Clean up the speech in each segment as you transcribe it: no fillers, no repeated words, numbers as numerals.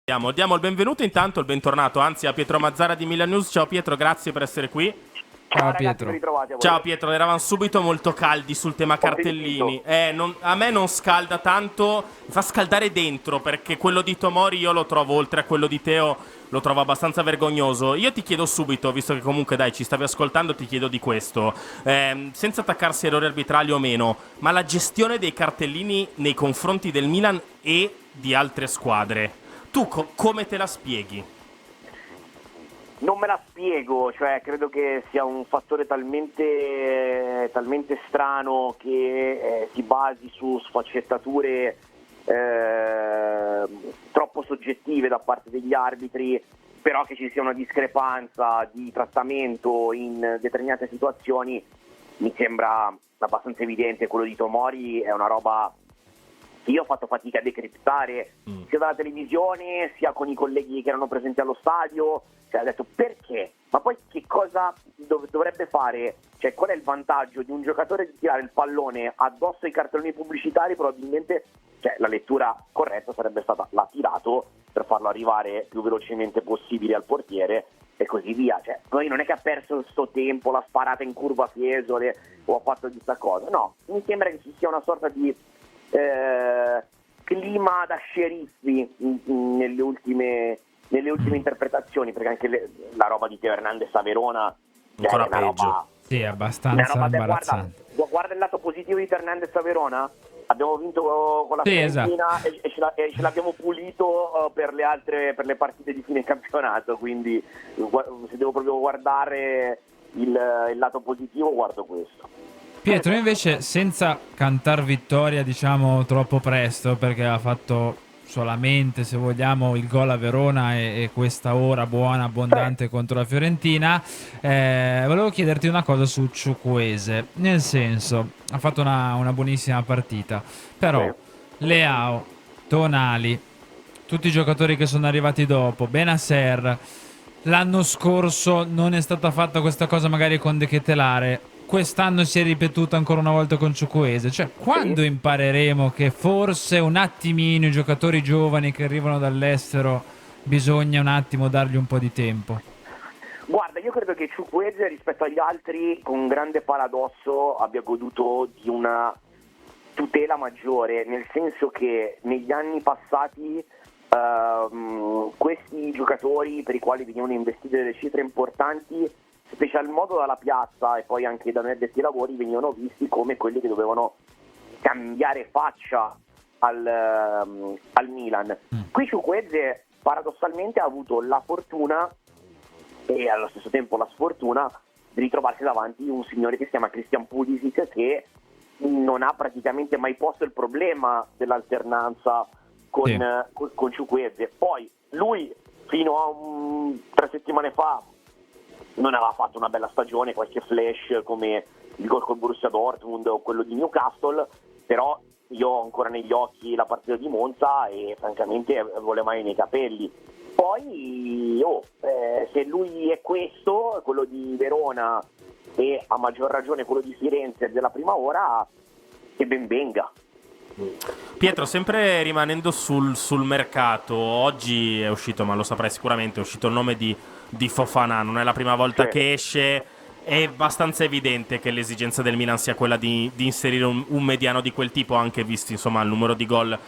Diamo il benvenuto intanto, il bentornato, anzi a Pietro Mazzara di Milan News. Ciao Pietro, grazie per essere qui. Ciao ragazzi, Pietro. ben ritrovati a voi. Ciao Pietro, eravamo subito molto caldi sul tema cartellini. A me non scalda tanto, fa scaldare dentro, perché quello di Tomori io lo trovo, oltre a quello di Teo, lo trovo abbastanza vergognoso. Io ti chiedo subito, visto che comunque dai ci stavi ascoltando, ti chiedo di questo, senza attaccarsi a errori arbitrali o meno, ma la gestione dei cartellini nei confronti del Milan e di altre squadre, tu come te la spieghi? Non me la spiego, cioè credo che sia un fattore talmente strano che si basi su sfaccettature troppo soggettive da parte degli arbitri, però che ci sia una discrepanza di trattamento in determinate situazioni mi sembra abbastanza evidente. Quello di Tomori è una roba che io ho fatto fatica a decriptare sia dalla televisione sia con i colleghi che erano presenti allo stadio. Cioè, ho detto perché? Ma poi che cosa dovrebbe fare? Cioè, qual è il vantaggio di un giocatore di tirare il pallone addosso ai cartelloni pubblicitari? Probabilmente, cioè, la lettura corretta sarebbe stata: l'ha tirato per farlo arrivare più velocemente possibile al portiere e così via. Cioè, poi non è che ha perso il suo tempo, l'ha sparata in curva a Fiesole o ha fatto chissà cosa. No, mi sembra che ci sia una sorta di clima da sceriffi nelle ultime interpretazioni, perché anche la roba di Teo Hernandez a Verona ancora è una peggio. roba, Sì, abbastanza imbarazzante. guarda il lato positivo di Teo Hernandez a Verona. Abbiamo vinto con la Fiorentina, esatto. e ce l'abbiamo pulito per le partite di fine campionato, quindi se devo proprio guardare il lato positivo, guardo questo. Pietro invece, senza cantar vittoria diciamo troppo presto, perché ha fatto solamente, se vogliamo, il gol a Verona e questa ora buona, abbondante contro la Fiorentina, volevo chiederti una cosa su Chukwueze, nel senso, ha fatto una buonissima partita, però Leao, Tonali, tutti i giocatori che sono arrivati dopo, Benasser, l'anno scorso non è stata fatta questa cosa magari con De Ketelare, quest'anno si è ripetuta ancora una volta con Chukwueze. Cioè, quando impareremo che forse un attimino i giocatori giovani che arrivano dall'estero bisogna un attimo dargli un po' di tempo? Guarda, io credo che Chukwueze rispetto agli altri, con grande paradosso, abbia goduto di una tutela maggiore, nel senso che negli anni passati questi giocatori per i quali venivano investite delle cifre importanti, special modo dalla piazza e poi anche da noi addetti ai lavori, venivano visti come quelli che dovevano cambiare faccia al Milan. Qui Chukwueze paradossalmente ha avuto la fortuna e allo stesso tempo la sfortuna di ritrovarsi davanti un signore che si chiama Christian Pulisic, che non ha praticamente mai posto il problema dell'alternanza con Chukwueze. Poi lui fino a 3 settimane fa non aveva fatto una bella stagione, qualche flash come il gol col Borussia Dortmund o quello di Newcastle, però io ho ancora negli occhi la partita di Monza e francamente volevo mai nei capelli. Poi se lui è questo, quello di Verona, e a maggior ragione quello di Firenze della prima ora, che ben venga. Pietro, sempre rimanendo sul mercato, oggi è uscito, ma lo saprai sicuramente, è uscito il nome di Fofana, non è la prima volta che esce, è abbastanza evidente che l'esigenza del Milan sia quella di inserire un mediano di quel tipo, anche visti insomma il numero di gol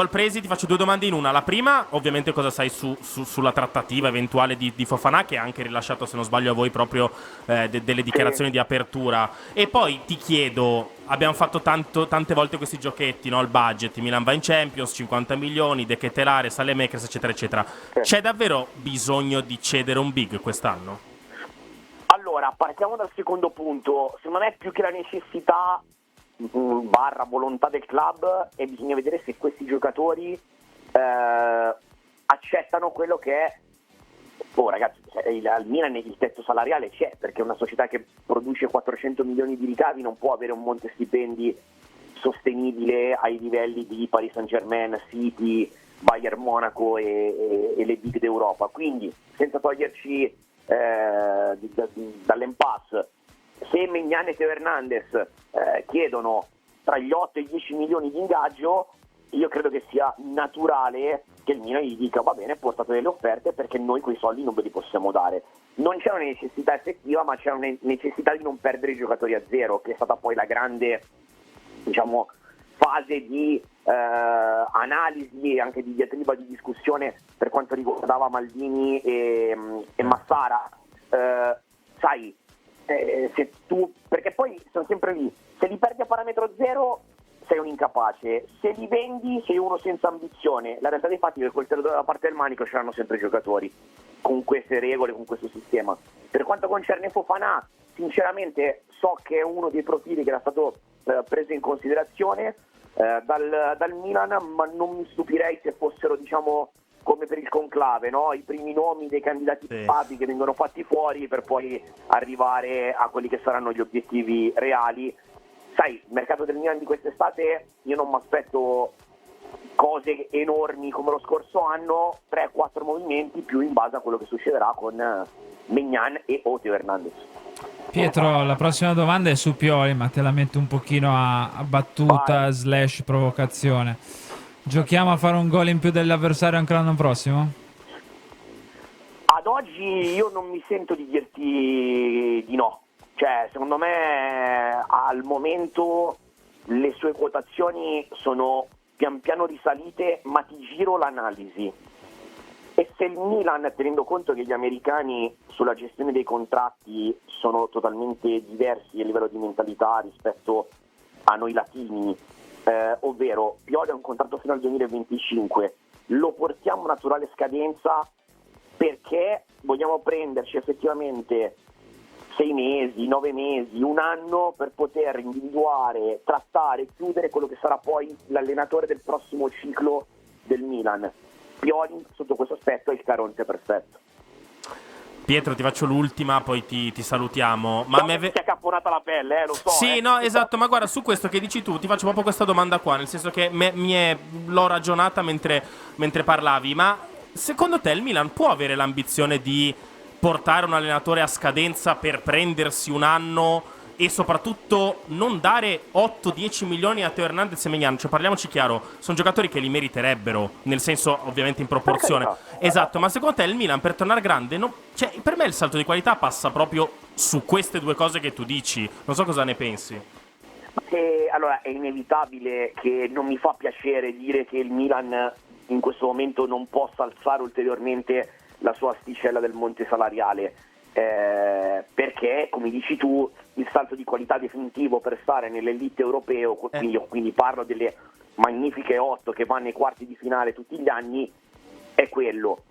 presi. Ti faccio 2 domande in una. La prima, ovviamente, cosa sai sulla trattativa eventuale di Fofana, che ha anche rilasciato, se non sbaglio, a voi proprio delle dichiarazioni di apertura. E poi ti chiedo, abbiamo fatto tante volte questi giochetti, no? Il budget, Milan va in Champions, 50 milioni, De Ketelare, Saelemaekers, eccetera eccetera. C'è davvero bisogno di cedere un big quest'anno? Allora, partiamo dal secondo punto. Secondo me, più che la necessità barra volontà del club, e bisogna vedere se questi giocatori accettano quello che è. Ragazzi, al Milan il tetto salariale c'è, perché una società che produce 400 milioni di ricavi non può avere un monte stipendi sostenibile ai livelli di Paris Saint-Germain, City, Bayern Monaco e le big d'Europa. Quindi, senza toglierci dall'impasse, se Maignan e Teo Hernandez chiedono tra gli 8 e i 10 milioni di ingaggio, io credo che sia naturale che il Milan gli dica va bene, portate delle offerte perché noi quei soldi non ve li possiamo dare. Non c'è una necessità effettiva, ma c'è una necessità di non perdere i giocatori a zero, che è stata poi la grande, diciamo, fase di analisi e anche di diatriba, di discussione per quanto riguardava Maldini e Massara. Sai, se tu, perché poi sono sempre lì, se li perdi a parametro zero sei un incapace, se li vendi sei uno senza ambizione. La realtà dei fatti è che il coltello dalla parte del manico ce l'hanno sempre i giocatori, con queste regole, con questo sistema. Per quanto concerne Fofana, sinceramente so che è uno dei profili che era stato preso in considerazione dal Milan, ma non mi stupirei se fossero, diciamo, come per il conclave, no? I primi nomi dei candidati probabili che vengono fatti fuori per poi arrivare a quelli che saranno gli obiettivi reali. Sai, il mercato del Milan di quest'estate io non mi aspetto cose enormi come lo scorso anno, 3-4 movimenti più in base a quello che succederà con Maignan e Teo Hernandez. Pietro, la prossima domanda è su Pioli, ma te la metto un pochino a battuta / provocazione. Giochiamo a fare un gol in più dell'avversario anche l'anno prossimo? Ad oggi io non mi sento di dirti di no. Cioè, secondo me al momento le sue quotazioni sono pian piano risalite, ma ti giro l'analisi. E se il Milan, tenendo conto che gli americani sulla gestione dei contratti sono totalmente diversi a livello di mentalità rispetto a noi latini, ovvero Pioli ha un contratto fino al 2025, lo portiamo a naturale scadenza perché vogliamo prenderci effettivamente 6 mesi, 9 mesi, un anno per poter individuare, trattare, chiudere quello che sarà poi l'allenatore del prossimo ciclo del Milan. Pioli sotto questo aspetto è il Caronte perfetto. Pietro, ti faccio l'ultima, poi ti salutiamo. Ma si è caponata la pelle, lo so. Sì, no, esatto, ma guarda, su questo che dici tu, ti faccio proprio questa domanda qua, nel senso che l'ho ragionata mentre parlavi, ma secondo te il Milan può avere l'ambizione di portare un allenatore a scadenza per prendersi un anno e soprattutto non dare 8-10 milioni a Teo Hernandez e Maignan? Cioè, parliamoci chiaro, sono giocatori che li meriterebbero, nel senso ovviamente in proporzione. Esatto, ma secondo te il Milan per tornare grande, cioè, per me il salto di qualità passa proprio su queste due cose che tu dici, non so cosa ne pensi. Allora, è inevitabile che non mi fa piacere dire che il Milan in questo momento non possa alzare ulteriormente la sua asticella del monte salariale, perché, come dici tu, il salto di qualità definitivo per stare nell'elite europeo, quindi parlo delle magnifiche 8 che vanno ai quarti di finale tutti gli anni, è quello.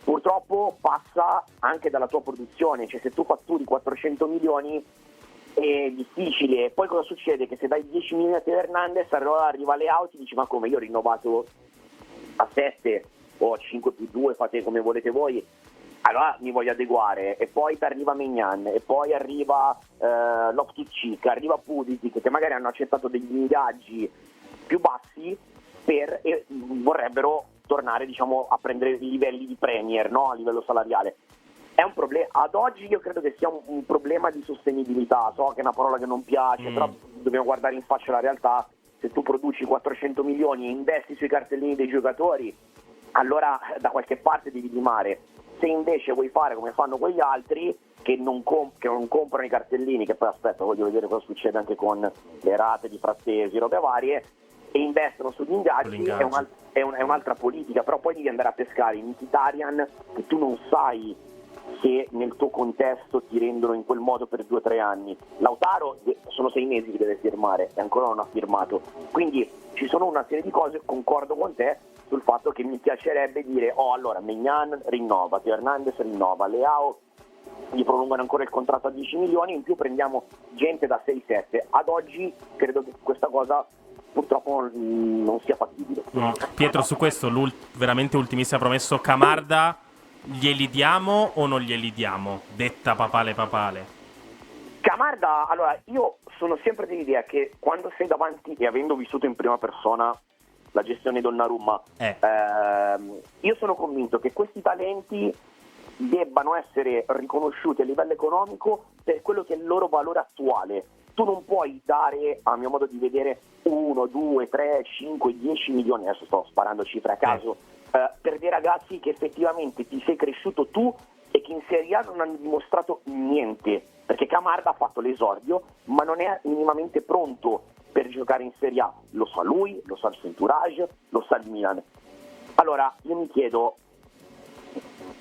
Purtroppo passa anche dalla tua produzione, cioè se tu fatturi 400 milioni è difficile. Poi cosa succede? Che se dai 10 milioni a Teo Hernandez, allora arriva Leao e dici ma come, io ho rinnovato a 7 o a 5+2, fate come volete voi, allora mi voglio adeguare. E poi arriva Maignan, e poi arriva Loftus-Cheek, arriva Pulisic, che magari hanno accettato degli ingaggi più bassi e vorrebbero tornare, diciamo, a prendere i livelli di Premier, no? A livello salariale. È un problema. Ad oggi io credo che sia un problema di sostenibilità. So che è una parola che non piace, però dobbiamo guardare in faccia la realtà. Se tu produci 400 milioni e investi sui cartellini dei giocatori, allora da qualche parte devi limare. Se invece vuoi fare come fanno quegli altri che non comprano i cartellini, che poi aspetta, voglio vedere cosa succede anche con le rate di Frattesi, robe varie, e investono sugli ingaggi, è un'altra politica. Però poi devi andare a pescare in Mkhitaryan, che tu non sai se nel tuo contesto ti rendono in quel modo per 2 o 3 anni. Lautaro sono 6 mesi che deve firmare e ancora non ha firmato, quindi ci sono una serie di cose. Concordo con te sul fatto che mi piacerebbe dire allora Maignan rinnova, Teo Hernandez rinnova, Leao gli prolungano ancora il contratto a 10 milioni, in più prendiamo gente da 6-7. Ad oggi credo che questa cosa purtroppo non sia fattibile. Pietro, su questo veramente ultimissima promessa, Camarda glieli diamo o non glieli diamo? Detta papale. Camarda, allora io sono sempre dell'idea che quando sei davanti, e avendo vissuto in prima persona la gestione Donnarumma, io sono convinto che questi talenti debbano essere riconosciuti a livello economico per quello che è il loro valore attuale. tu non puoi dare, a mio modo di vedere, 1, 2, 3, 5, 10 milioni, adesso sto sparando cifre a caso, per dei ragazzi che effettivamente ti sei cresciuto tu e che in Serie A non hanno dimostrato niente, perché Camarda ha fatto l'esordio ma non è minimamente pronto per giocare in Serie A, lo sa lui, lo sa il suo entourage, lo sa il Milan. Allora io mi chiedo,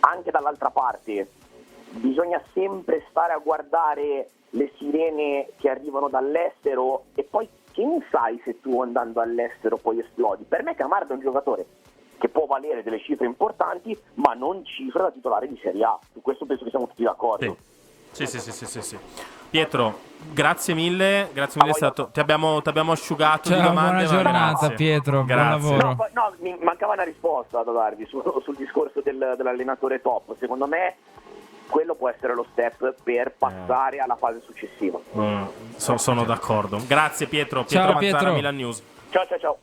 anche dall'altra parte bisogna sempre stare a guardare le sirene che arrivano dall'estero e poi che ne sai se tu andando all'estero poi esplodi? Per me Camarda è un giocatore che può valere delle cifre importanti ma non cifre da titolare di Serie A, su questo penso che siamo tutti d'accordo. Sì. Pietro, grazie mille, è stato, ti abbiamo asciugato di Ciao, domande. buona giornata Grazie. Pietro, Grazie. buon lavoro. No, mi mancava una risposta da darvi sul discorso dell'allenatore top. Secondo me quello può essere lo step per passare alla fase successiva. Sono d'accordo. Grazie Pietro Ciao, Mazzara, Pietro. Milan News. Ciao.